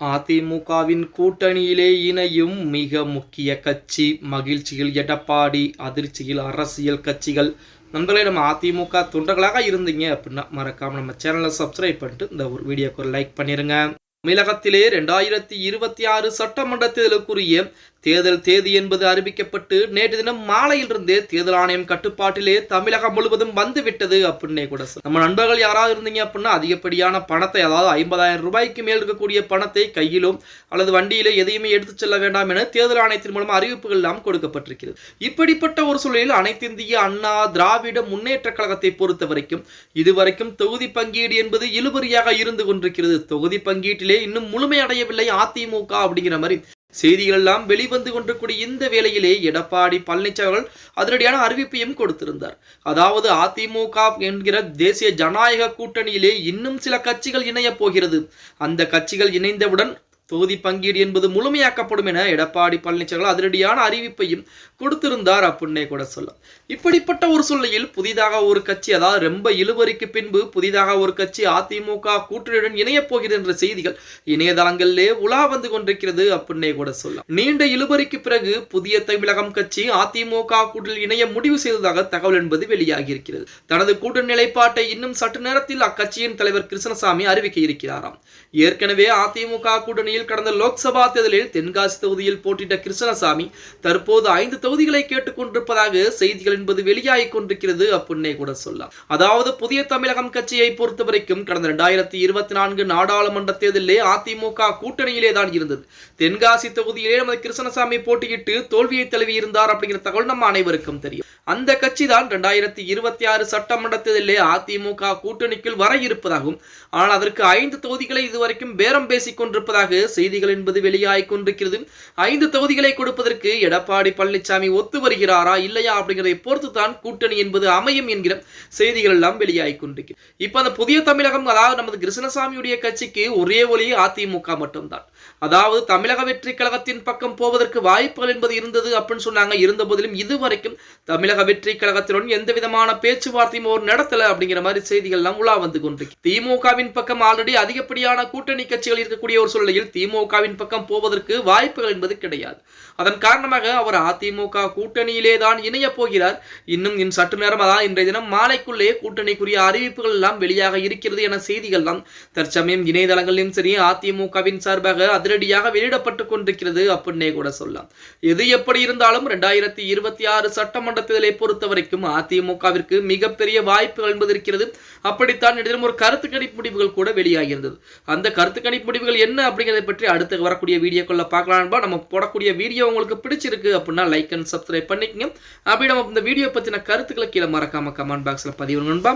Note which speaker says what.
Speaker 1: அதிமுகவின் கூட்டணியிலே இணையும் மிக முக்கிய கட்சி. மகிழ்ச்சியில் எடப்பாடி, அதிர்ச்சியில் அரசியல் கட்சிகள். நண்பர்களே, நம்ம அதிமுக தொண்டர்களாக இருந்தீங்க அப்படின்னா மறக்காம நம்ம சேனலை சப்ஸ்கிரைப் பண்ணிட்டு இந்த ஒரு வீடியோக்கு ஒரு லைக் பண்ணிருங்க. தமிழகத்திலே 2026 சட்டமன்ற தேர்தலுக்குரிய தேர்தல் தேதி என்பது அறிவிக்கப்பட்டு நேற்று தினம் மாலையிலிருந்தே தேர்தல் ஆணையம் கட்டுப்பாட்டிலே தமிழகம் முழுவதும் வந்துவிட்டது அப்படின்னே கூட நம்ம நண்பர்கள் யாராவது இருந்தீங்க அப்படின்னா அதிகப்படியான பணத்தை, அதாவது 50,000 ரூபாய்க்கு மேல் இருக்கக்கூடிய பணத்தை கையிலோ அல்லது வண்டியிலோ எதையுமே எடுத்துச் செல்ல வேண்டாம் என தேர்தல் ஆணையத்தின் மூலம் அறிவிப்புகள் எல்லாம் கொடுக்கப்பட்டிருக்கிறது. இப்படிப்பட்ட ஒரு சூழலில் அனைத்து இந்திய அண்ணா திராவிட முன்னேற்ற கழகத்தை பொறுத்த வரைக்கும் இதுவரைக்கும் தொகுதி பங்கீடு என்பது இழுபறியாக இருந்து கொண்டிருக்கிறது. தொகுதி பங்கீட்டிலே இன்னும் முழுமையடையவில்லை அதிமுக அப்படிங்கிற மாதிரி செய்திகள் எல்லாம் வெளிவந்து கொண்டிருக்கூடிய இந்த வேளையிலே எடப்பாடி பழனிசாமி அதிரடியான அறிவிப்பையும் கொடுத்திருந்தார். அதாவது அதிமுக என்கிற தேசிய ஜனநாயக கூட்டணியிலே இன்னும் சில கட்சிகள் இணைய போகிறது. அந்த கட்சிகள் இணைந்தவுடன் தொகுதி பங்கீடு என்பது முழுமையாக்கப்படும் என எடப்பாடி பழனிசாமி அதிரடியான அறிவிப்பையும் கொடுத்திருந்தார் அப்படின்னே கூட சொல்லலாம். இப்படிப்பட்ட ஒரு சூழ்நிலையில் புதிதாக ஒரு கட்சி, அதாவது ரொம்ப இழுபறிக்கு பின்பு புதிதாக ஒரு கட்சி அதிமுக கூட்டணியுடன் இணைய போகிறது என்ற செய்திகள் இணையதளங்களிலே உலா வந்து கொண்டிருக்கிறது அப்படின்னே கூட சொல்லலாம். நீண்ட இழுபறிக்கு பிறகு புதிய தமிழகம் கட்சி அதிமுக கூட்டணியில் இணைய முடிவு செய்ததாக தகவல் என்பது வெளியாகி இருக்கிறது. தனது கூட்டணி நிலைப்பாட்டை இன்னும் சற்று நேரத்தில் அக்கட்சியின் தலைவர் கிருஷ்ணசாமி அறிவிக்க இருக்கிறாராம். ஏற்கனவே அதிமுக கூட்டணி கடந்த லோக்சபா தேர்தலில் தென்காசி தொகுதியில் போட்டியிட்ட கிருஷ்ணசாமி தற்போது 5 தொகுதிகளை கேட்டுக் கொண்டிருப்பதாக செய்திகள் என்பது வெளியாகிக் கொண்டிருக்கிறது அப்படின்னே கூட சொல்லலாம். அதாவது புதிய தமிழகம் கட்சியை பொறுத்தவரைக்கும் கடந்த 2024 நாடாளுமன்ற தேர்தலிலே அதிமுக கூட்டணியிலே தான் இருந்தது. தென்காசி தொகுதியிலே நமது கிருஷ்ணசாமி போட்டியிட்டு தோல்வியை தழுவி இருந்தார் அப்படிங்கிற தகவல் நம்ம அனைவருக்கும் தெரியும். அந்த கட்சி தான் 2026 சட்டமன்ற தேர்தலிலே அதிமுக கூட்டணிக்குள் வர இருப்பதாகவும், ஆனால் அதற்கு 5 தொகுதிகளை இதுவரைக்கும் பேரம் பேசிக் கொண்டிருப்பதாக செய்திகள் என்பது வெளியாகிக் கொண்டிருக்கிறது. 5 தொகுதிகளை கொடுப்பதற்கு எடப்பாடி பழனிசாமி ஒத்து வருகிறாரா இல்லையா அப்படிங்கிறதை பொறுத்து தான் கூட்டணி என்பது அமையும் என்கிற செய்திகள் எல்லாம் வெளியாகிக் கொண்டிருக்கிறது. இப்ப அந்த புதிய தமிழகம், அதாவது நமது கிருஷ்ணசாமியுடைய கட்சிக்கு ஒரே ஒளி அதிமுக மட்டும்தான். அதாவது தமிழக வெற்றி கழகத்தின் பக்கம் போவதற்கு வாய்ப்புகள் என்பது இருந்தது அப்படின்னு சொன்னாங்க. இருந்த போதிலும் இதுவரைக்கும் தமிழக வெற்றி கழகத்துடன் எந்த விதமான பேச்சுவார்த்தையும் ஒரு நடத்தல அப்படிங்கிற மாதிரி செய்திகள் எல்லாம் உலா வந்து கொண்டிருக்கு. திமுகவின் பக்கம் ஆல்ரெடி அதிகப்படியான கூட்டணி கட்சிகள் இருக்கக்கூடிய ஒரு சூழ்நிலையில் திமுகவின் பக்கம் போவதற்கு வாய்ப்புகள் என்பது கிடையாது. அதன் காரணமாக அவர் அதிமுக கூட்டணியிலே தான் இணைய போகிறார். இன்னும் சற்று நேரம், அதாவது இன்றைய தினம் மாலைக்குள்ளே கூட்டணிக்குரிய அறிவிப்புகள் எல்லாம் வெளியாக இருக்கிறது என செய்திகள் எல்லாம் தற்சமயம் இணையதளங்களிலும் சரி அதிமுகவின் சார்பாக அதிரடியாக வெளியிடப்பட்டுக் கொண்டிருக்கிறது அப்படின்னே கூட சொல்லலாம். எது எப்படி இருந்தாலும் 2026 சட்டமன்ற தேர்தலை பொறுத்த வரைக்கும் அதிமுகவிற்கு மிகப்பெரிய வாய்ப்புகள் என்பது இருக்கிறது. அப்படித்தான் ஒரு கருத்து கணிப்பு முடிவுகள் கூட வெளியாகியிருந்தது. அந்த கருத்து கணிப்பு முடிவுகள் என்ன அப்படிங்கிறதை பற்றி அடுத்து வரக்கூடிய வீடியோக்குள்ள பார்க்கலாம். நம்ம போடக்கூடிய வீடியோ உங்களுக்கு பிடிச்சிருக்கு அப்படின்னா லைக் அண்ட் சப்ஸ்கிரைப் பண்ணிக்கங்க. அப்படி நம்ம இந்த வீடியோ பத்தின கருத்துக்களை கீழே மறக்காம கமெண்ட் பாக்ஸ்ல பதிவு நண்பா.